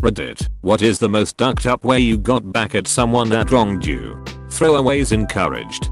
Reddit, what is the most ducked up way you got back at someone that wronged you? Throwaways encouraged.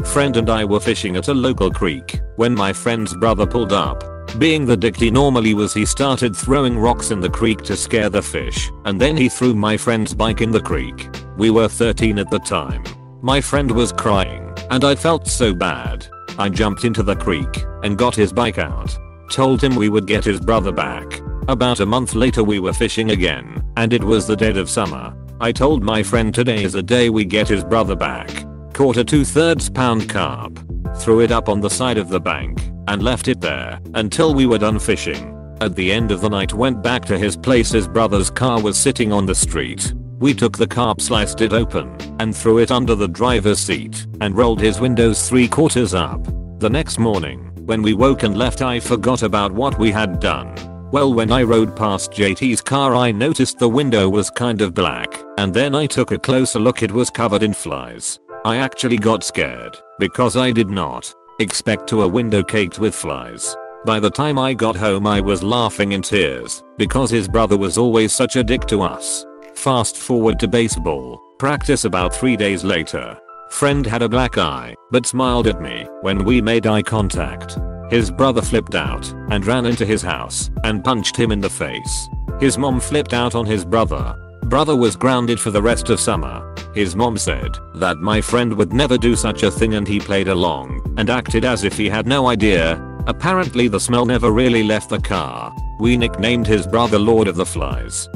Friend and I were fishing at a local creek when my friend's brother pulled up. Being the dick he normally was, he started throwing rocks in the creek to scare the fish, and then he threw my friend's bike in the creek. We were 13 at the time. My friend was crying, and I felt so bad. I jumped into the creek and got his bike out. Told him we would get his brother back. About a month later we were fishing again, and it was the dead of summer. I told my friend today is the day we get his brother back. Caught a 2/3 pound carp. Threw it up on the side of the bank and left it there until we were done fishing. At the end of the night went back to his place. His brother's car was sitting on the street. We took the carp, sliced it open and threw it under the driver's seat and rolled his windows 3/4 up. The next morning when we woke and left, I forgot about what we had done. Well, when I rode past JT's car I noticed the window was kind of black, and then I took a closer look. It was covered in flies. I actually got scared because I did not expect to a window caked with flies. By the time I got home I was laughing in tears because his brother was always such a dick to us. Fast forward to baseball practice about 3 days later. Friend had a black eye but smiled at me when we made eye contact. His brother flipped out and ran into his house and punched him in the face. His mom flipped out on his brother. Brother was grounded for the rest of summer. His mom said that my friend would never do such a thing, and he played along and acted as if he had no idea. Apparently the smell never really left the car. We nicknamed his brother Lord of the Flies.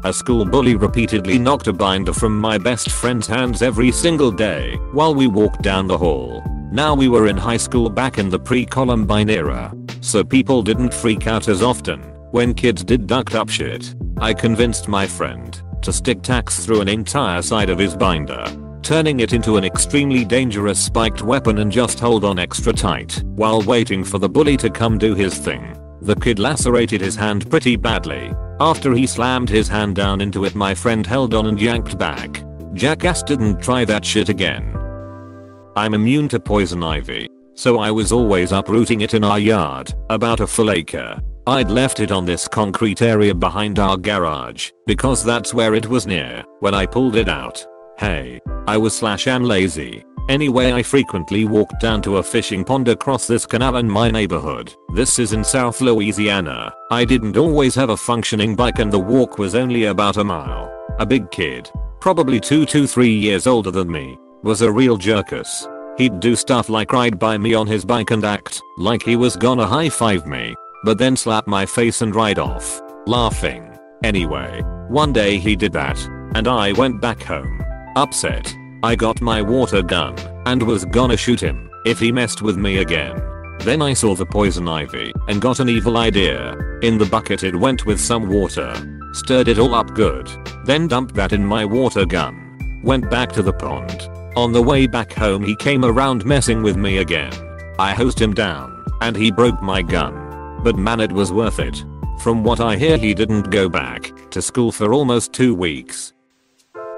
A school bully repeatedly knocked a binder from my best friend's hands every single day while we walked down the hall. Now we were in high school back in the pre-Columbine era, so people didn't freak out as often when kids did ducked up shit. I convinced my friend to stick tacks through an entire side of his binder, turning it into an extremely dangerous spiked weapon, and just hold on extra tight while waiting for the bully to come do his thing. The kid lacerated his hand pretty badly. After he slammed his hand down into it, my friend held on and yanked back. Jackass didn't try that shit again. I'm immune to poison ivy, so I was always uprooting it in our yard, about a full acre. I'd left it on this concrete area behind our garage because that's where it was near when I pulled it out. Hey, I was /am lazy. Anyway, I frequently walked down to a fishing pond across this canal in my neighborhood. This is in South Louisiana. I didn't always have a functioning bike and the walk was only about a mile. A big kid, probably 2 to 3 years older than me, was a real jerkus. He'd do stuff like ride by me on his bike and act like he was gonna high five me, but then slap my face and ride off, laughing. Anyway, one day he did that, and I went back home, upset. I got my water gun and was gonna shoot him if he messed with me again. Then I saw the poison ivy and got an evil idea. In the bucket it went with some water, stirred it all up good, then dumped that in my water gun. Went back to the pond. On the way back home he came around messing with me again. I hosed him down and he broke my gun. But man, it was worth it. From what I hear he didn't go back to school for almost 2 weeks.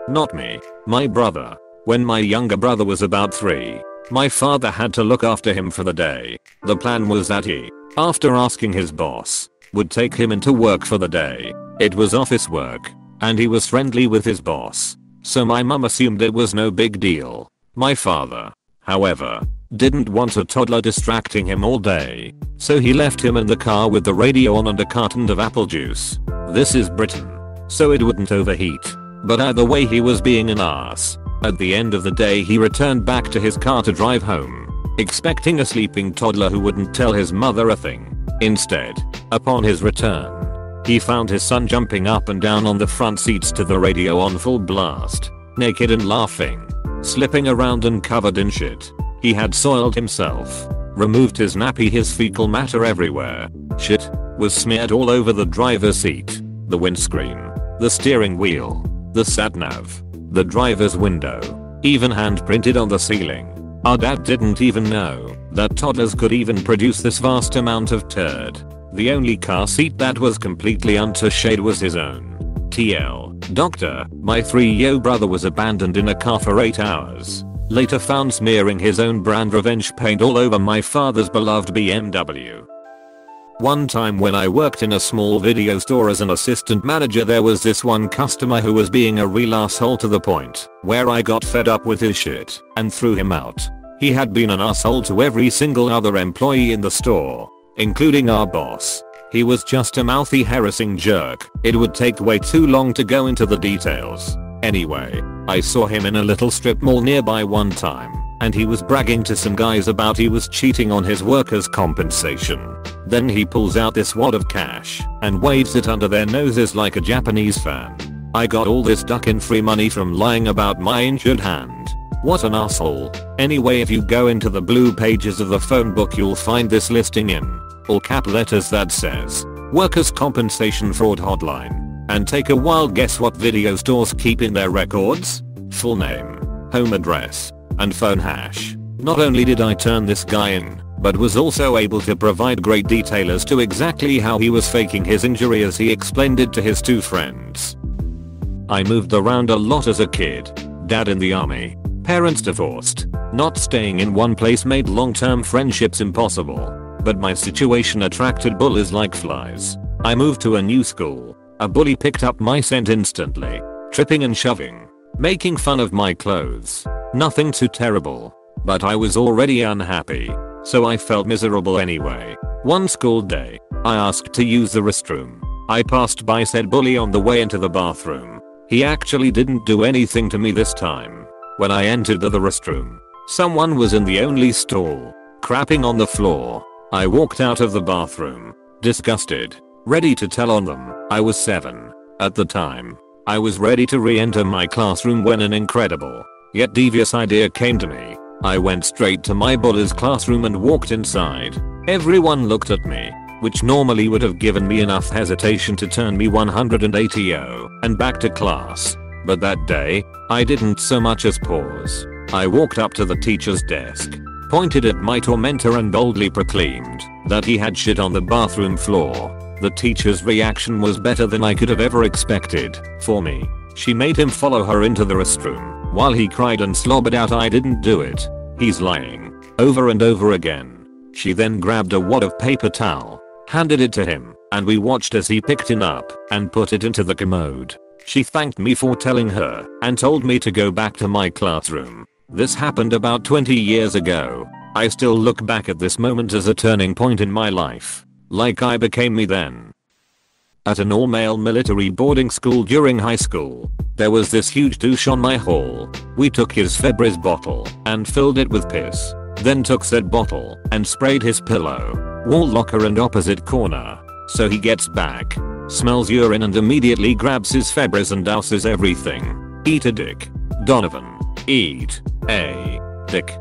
Not me, my brother. When my younger brother was about 3, my father had to look after him for the day. The plan was that he, after asking his boss, would take him into work for the day. It was office work, and he was friendly with his boss, so my mum assumed it was no big deal. My father, however, didn't want a toddler distracting him all day, so he left him in the car with the radio on and a carton of apple juice. This is Britain, so it wouldn't overheat, but either way he was being an ass. At the end of the day he returned back to his car to drive home, expecting a sleeping toddler who wouldn't tell his mother a thing. Instead, upon his return, he found his son jumping up and down on the front seats to the radio on full blast, naked and laughing, slipping around and covered in shit. He had soiled himself, removed his nappy, his fecal matter everywhere. Shit was smeared all over the driver's seat, the windscreen, the steering wheel, the sat-nav, the driver's window, even hand-printed on the ceiling. Our dad didn't even know that toddlers could even produce this vast amount of turd. The only car seat that was completely untouched was his own. TL. Doctor, my 3-year-old brother was abandoned in a car for 8 hours. Later found smearing his own brand revenge paint all over my father's beloved BMW. One time when I worked in a small video store as an assistant manager, there was this one customer who was being a real asshole to the point where I got fed up with his shit and threw him out. He had been an asshole to every single other employee in the store, including our boss. He was just a mouthy harassing jerk. It would take way too long to go into the details. Anyway, I saw him in a little strip mall nearby one time, and he was bragging to some guys about he was cheating on his workers' compensation. Then he pulls out this wad of cash and waves it under their noses like a Japanese fan. I got all this duckin' free money from lying about my injured hand. What an asshole. Anyway, if you go into the blue pages of the phone book, you'll find this listing in all cap letters that says Workers' Compensation Fraud Hotline. And take a wild guess what video stores keep in their records? Full name, home address, and phone hash. Not only did I turn this guy in, but was also able to provide great detail as to exactly how he was faking his injury as he explained it to his two friends. I moved around a lot as a kid. Dad in the army, parents divorced. Not staying in one place made long-term friendships impossible. But my situation attracted bullies like flies. I moved to a new school. A bully picked up my scent instantly, tripping and shoving, making fun of my clothes. Nothing too terrible, but I was already unhappy, so I felt miserable anyway. One school day, I asked to use the restroom. I passed by said bully on the way into the bathroom. He actually didn't do anything to me this time. When I entered the restroom, someone was in the only stall, crapping on the floor. I walked out of the bathroom, disgusted, ready to tell on them. I was 7 at the time. I was ready to re-enter my classroom when an incredible, yet devious idea came to me. I went straight to my bully's classroom and walked inside. Everyone looked at me, which normally would have given me enough hesitation to turn me 180 and back to class. But that day, I didn't so much as pause. I walked up to the teacher's desk, pointed at my tormentor and boldly proclaimed that he had shit on the bathroom floor. The teacher's reaction was better than I could have ever expected. For me, she made him follow her into the restroom while he cried and slobbered out, "I didn't do it. He's lying," over and over again. She then grabbed a wad of paper towel, handed it to him, and we watched as he picked it up and put it into the commode. She thanked me for telling her and told me to go back to my classroom. This happened about 20 years ago. I still look back at this moment as a turning point in my life. Like I became me then. At an all-male military boarding school during high school, there was this huge douche on my hall. We took his Febreze bottle and filled it with piss. Then took said bottle and sprayed his pillow, wall locker and opposite corner. So he gets back, smells urine and immediately grabs his Febreze and douses everything. Eat a dick. Donovan. Eat a dick.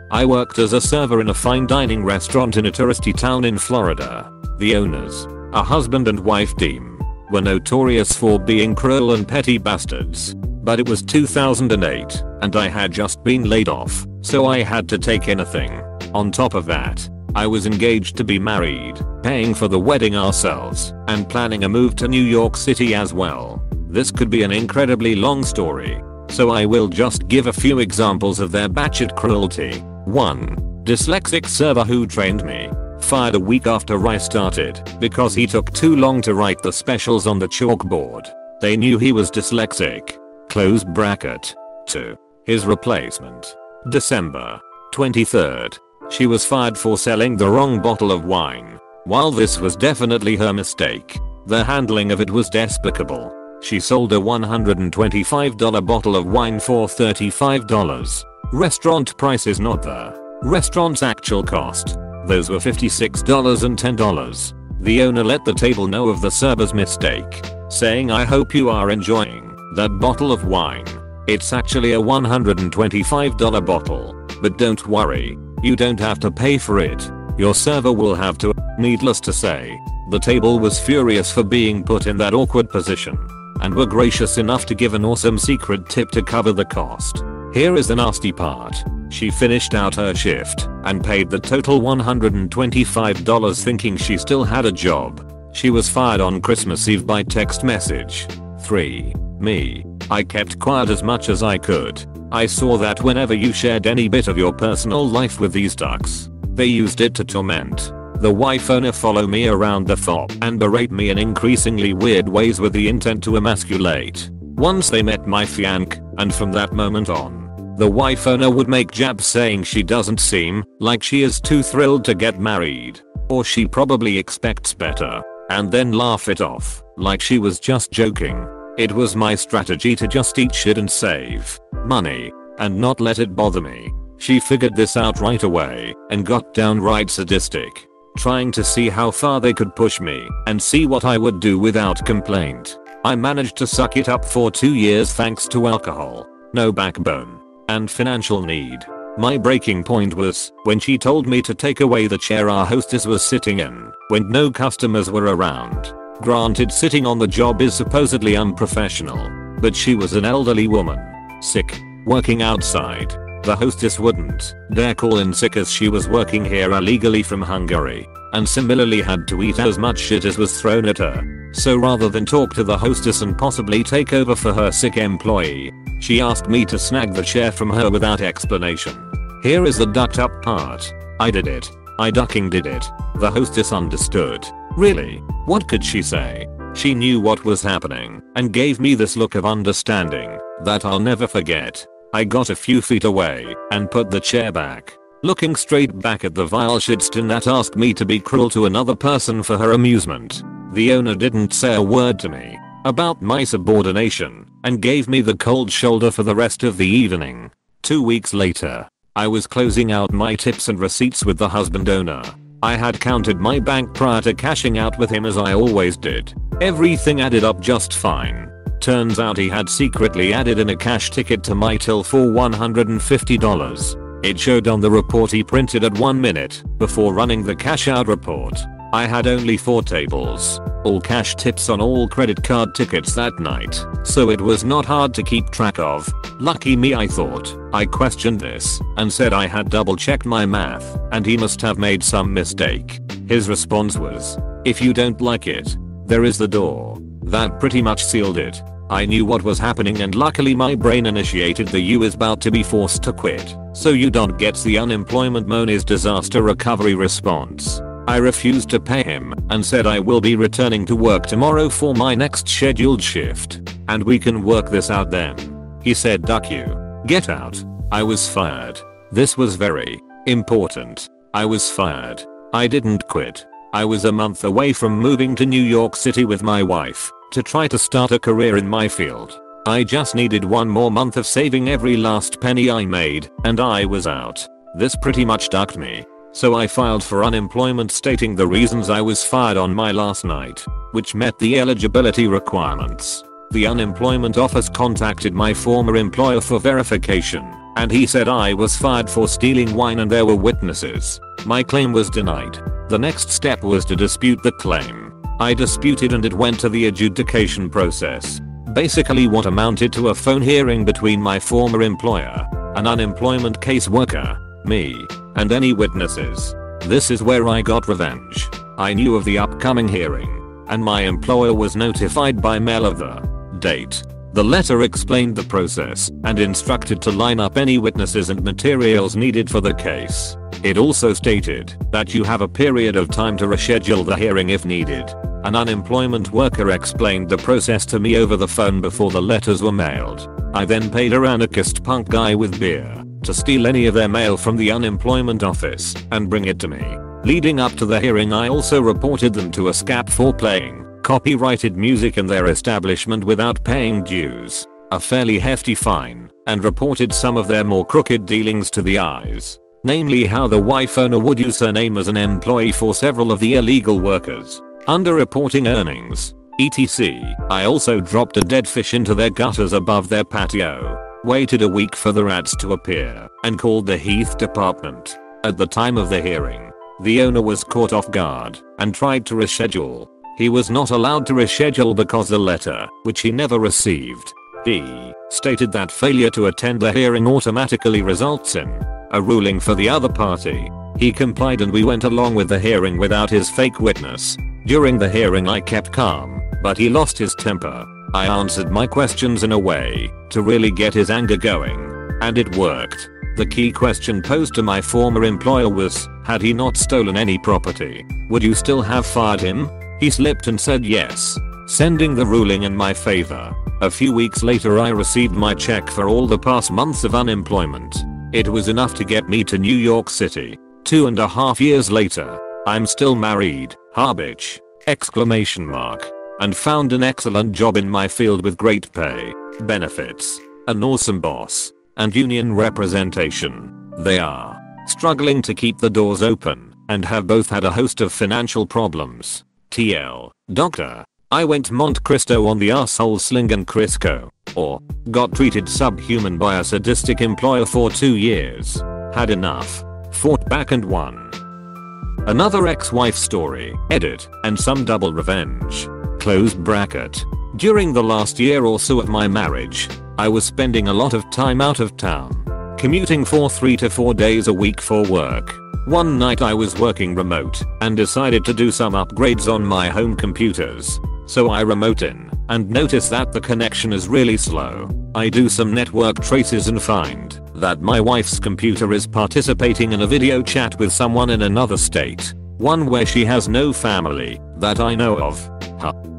I worked as a server in a fine dining restaurant in a touristy town in Florida. The owners, a husband and wife team, were notorious for being cruel and petty bastards. But it was 2008 and I had just been laid off, so I had to take anything. On top of that, I was engaged to be married, paying for the wedding ourselves, and planning a move to New York City as well. This could be an incredibly long story, so I will just give a few examples of their batshit cruelty. 1. Dyslexic server who trained me, fired a week after I started because he took too long to write the specials on the chalkboard. They knew he was dyslexic. Close bracket. 2. His replacement. December 23rd. She was fired for selling the wrong bottle of wine. While this was definitely her mistake, the handling of it was despicable. She sold a $125 bottle of wine for $35. Restaurant price is not the restaurant's actual cost. Those were $56 and $10. The owner let the table know of the server's mistake, saying, "I hope you are enjoying that bottle of wine. It's actually a $125 bottle, but don't worry, you don't have to pay for it. Your server will have to." Needless to say, the table was furious for being put in that awkward position, and were gracious enough to give an awesome secret tip to cover the cost. Here is the nasty part. She finished out her shift and paid the total $125 thinking she still had a job. She was fired on Christmas Eve by text message. 3. Me. I kept quiet as much as I could. I saw that whenever you shared any bit of your personal life with these ducks, they used it to torment, The wife owner follow me around the FOP and berate me in increasingly weird ways with the intent to emasculate. Once they met my fianc, and from that moment on, the wife owner would make jabs saying she doesn't seem like she is too thrilled to get married, or she probably expects better, and then laugh it off like she was just joking. It was my strategy to just eat shit and save money and not let it bother me. She figured this out right away and got downright sadistic, trying to see how far they could push me and see what I would do without complaint. I managed to suck it up for 2 years thanks to alcohol, no backbone, and financial need. My breaking point was when she told me to take away the chair our hostess was sitting in when no customers were around. Granted, sitting on the job is supposedly unprofessional, but she was an elderly woman, sick, working outside. The hostess wouldn't dare call in sick as she was working here illegally from Hungary, and similarly had to eat as much shit as was thrown at her. So rather than talk to the hostess and possibly take over for her sick employee, she asked me to snag the chair from her without explanation. Here is the ducked up part. I did it. I ducking did it. The hostess understood. Really? What could she say? She knew what was happening and gave me this look of understanding that I'll never forget. I got a few feet away and put the chair back, looking straight back at the vile shitstin that asked me to be cruel to another person for her amusement. The owner didn't say a word to me about my subordination and gave me the cold shoulder for the rest of the evening. 2 weeks later, I was closing out my tips and receipts with the husband owner. I had counted my bank prior to cashing out with him as I always did. Everything added up just fine. Turns out he had secretly added in a cash ticket to my till for $150. It showed on the report he printed at 1 minute before running the cash out report. I had only 4 tables, all cash tips on all credit card tickets that night, so it was not hard to keep track of. Lucky me, I thought. I questioned this and said I had double checked my math and he must have made some mistake. His response was, "If you don't like it, there is the door." That pretty much sealed it. I knew what was happening and luckily my brain initiated the "you is about to be forced to quit so you don't get the unemployment money's disaster recovery" response. I refused to pay him and said I will be returning to work tomorrow for my next scheduled shift, and we can work this out then. He said, "Duck you. Get out." I was fired. This was very important. I was fired. I didn't quit. I was a month away from moving to New York City with my wife to try to start a career in my field. I just needed 1 more month of saving every last penny I made, and I was out. This pretty much ducked me. So I filed for unemployment stating the reasons I was fired on my last night, which met the eligibility requirements. The unemployment office contacted my former employer for verification, and he said I was fired for stealing wine and there were witnesses. My claim was denied. The next step was to dispute the claim. I disputed and it went to the adjudication process. Basically what amounted to a phone hearing between my former employer, an unemployment caseworker, me, and any witnesses. This is where I got revenge. I knew of the upcoming hearing, and my employer was notified by mail of the date. The letter explained the process and instructed to line up any witnesses and materials needed for the case. It also stated that you have a period of time to reschedule the hearing if needed. An unemployment worker explained the process to me over the phone before the letters were mailed. I then paid a anarchist punk guy with beer to steal any of their mail from the unemployment office and bring it to me. Leading up to the hearing, I also reported them to a SCAP for playing copyrighted music in their establishment without paying dues, a fairly hefty fine, and reported some of their more crooked dealings to the eyes. Namely how the wife owner would use her name as an employee for several of the illegal workers, underreporting earnings, etc. I also dropped a dead fish into their gutters above their patio, waited a week for the rats to appear, and called the Heath department. At the time of the hearing, the owner was caught off guard and tried to reschedule. He was not allowed to reschedule because the letter, which he never received, he stated that failure to attend the hearing automatically results in a ruling for the other party. He complied and we went along with the hearing without his fake witness. During the hearing I kept calm, but he lost his temper. I answered my questions in a way to really get his anger going, and it worked. The key question posed to my former employer was, had he not stolen any property, would you still have fired him? He slipped and said yes, sending the ruling in my favor. A few weeks later I received my check for all the past months of unemployment. It was enough to get me to New York City. 2.5 years later, I'm still married, bitch! And found an excellent job in my field with great pay, benefits, an awesome boss, and union representation. They are struggling to keep the doors open and have both had a host of financial problems. TL. Doctor. I went Monte Cristo on the arsehole sling and Crisco. Or got treated subhuman by a sadistic employer for 2 years. Had enough. Fought back and won. Another ex-wife story, edit, and some double revenge. Close bracket. During the last year or so of my marriage, I was spending a lot of time out of town, commuting for 3 to 4 days a week for work. One night I was working remote and decided to do some upgrades on my home computers. So I remote in and notice that the connection is really slow. I do some network traces and find that my wife's computer is participating in a video chat with someone in another state. One where she has no family that I know of.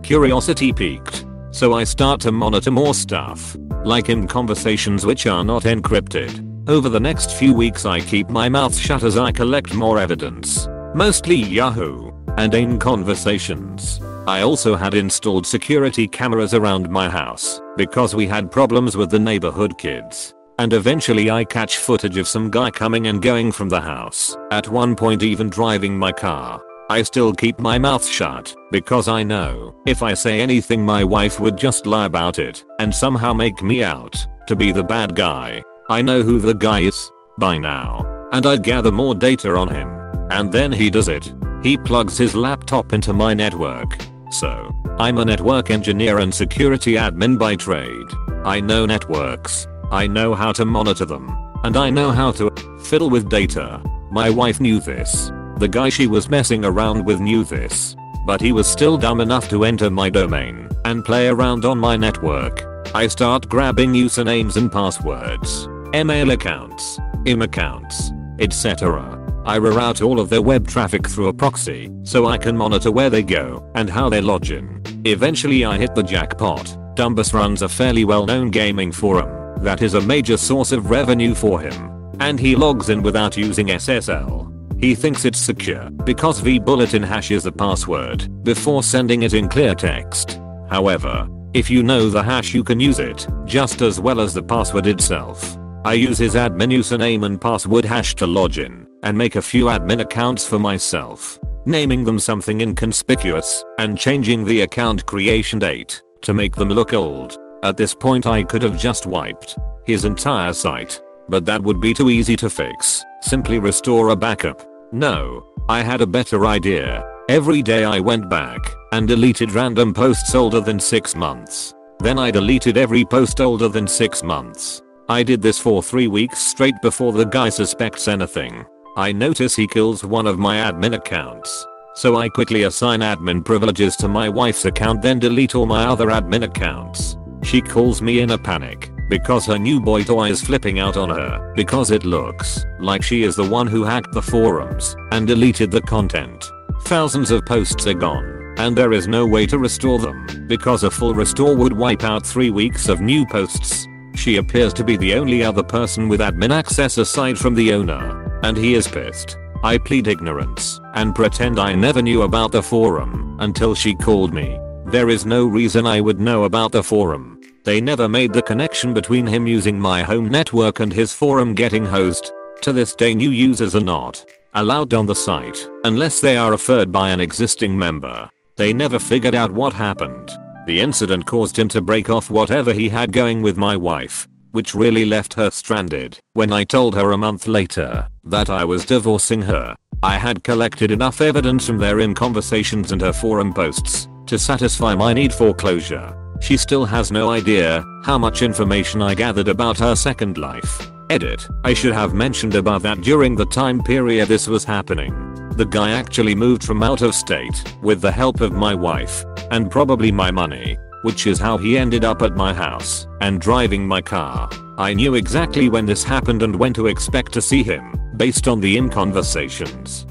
Curiosity piqued. So I start to monitor more stuff, like in conversations which are not encrypted. Over the next few weeks I keep my mouth shut as I collect more evidence. Mostly Yahoo and AIM conversations. I also had installed security cameras around my house because we had problems with the neighborhood kids. And eventually I catch footage of some guy coming and going from the house, at one point even driving my car. I still keep my mouth shut because I know if I say anything my wife would just lie about it and somehow make me out to be the bad guy. I know who the guy is by now, and I'd gather more data on him. And then he does it. He plugs his laptop into my network. So, I'm a network engineer and security admin by trade. I know networks. I know how to monitor them. And I know how to fiddle with data. My wife knew this. The guy she was messing around with knew this. But he was still dumb enough to enter my domain and play around on my network. I start grabbing usernames and passwords, email accounts, IM accounts, etc. I reroute all of their web traffic through a proxy so I can monitor where they go and how they log in. Eventually I hit the jackpot. Dumbus runs a fairly well-known gaming forum that is a major source of revenue for him. And he logs in without using SSL. He thinks it's secure because vBulletin hashes the password before sending it in clear text. However, if you know the hash you can use it just as well as the password itself. I use his admin username and password hash to log in and make a few admin accounts for myself, naming them something inconspicuous and changing the account creation date to make them look old. At this point I could have just wiped his entire site, but that would be too easy to fix. Simply restore a backup. No, I had a better idea. Every day I went back and deleted random posts older than 6 months. Then I deleted every post older than 6 months. I did this for 3 weeks straight before the guy suspects anything. I notice he kills one of my admin accounts. So I quickly assign admin privileges to my wife's account, then delete all my other admin accounts. She calls me in a panic because her new boy toy is flipping out on her because it looks like she is the one who hacked the forums and deleted the content. Thousands of posts are gone and there is no way to restore them because a full restore would wipe out 3 weeks of new posts. She appears to be the only other person with admin access aside from the owner, and he is pissed. I plead ignorance and pretend I never knew about the forum until she called me. There is no reason I would know about the forum. They never made the connection between him using my home network and his forum getting hosted. To this day new users are not allowed on the site unless they are referred by an existing member. They never figured out what happened. The incident caused him to break off whatever he had going with my wife, which really left her stranded. When I told her a month later that I was divorcing her, I had collected enough evidence from their conversations and her forum posts to satisfy my need for closure. She still has no idea how much information I gathered about her second life. Edit. I should have mentioned above that during the time period this was happening, the guy actually moved from out of state with the help of my wife and probably my money, which is how he ended up at my house and driving my car. I knew exactly when this happened and when to expect to see him, based on the in-conversations.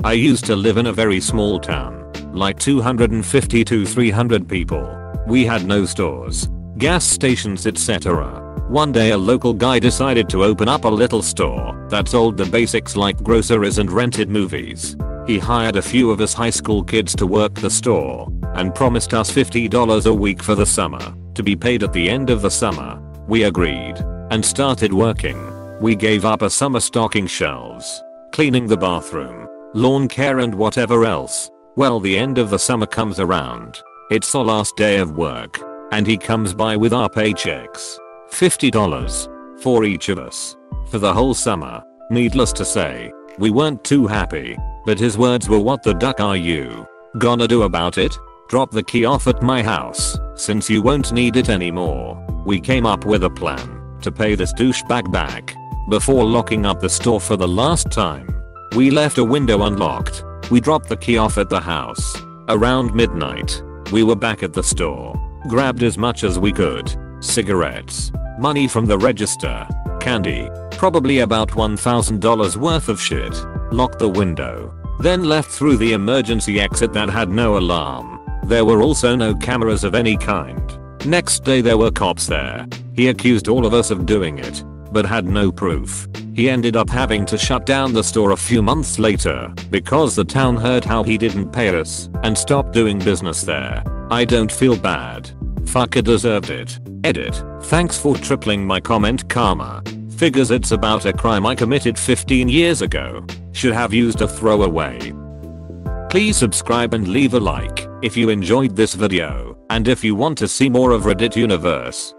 I used to live in a very small town, like 250 to 300 people. We had no stores, gas stations, etc. One day a local guy decided to open up a little store that sold the basics like groceries and rented movies. He hired a few of us high school kids to work the store and promised us $50 a week for the summer, to be paid at the end of the summer. We agreed and started working. We gave up a summer stocking shelves, cleaning the bathroom, lawn care and whatever else. Well, the end of the summer comes around. It's our last day of work and he comes by with our paychecks. $50 for each of us for the whole summer. Needless to say, we weren't too happy, but his words were, "What the duck are you gonna do about it? Drop the key off at my house since you won't need it anymore." We came up with a plan to pay this douchebag back before locking up the store for the last time. We left a window unlocked. We dropped the key off at the house. Around midnight, we were back at the store, grabbed as much as we could: cigarettes, money from the register, candy, probably about $1,000 worth of shit, locked the window, then left through the emergency exit that had no alarm. There were also no cameras of any kind. Next day there were cops there. He accused all of us of doing it, but had no proof. He ended up having to shut down the store a few months later because the town heard how he didn't pay us and stopped doing business there. I don't feel bad. Fucker deserved it. Edit. Thanks for tripling my comment karma. Figures it's about a crime I committed 15 years ago. Should have used a throwaway. Please subscribe and leave a like if you enjoyed this video, and if you want to see more of Reddit Universe.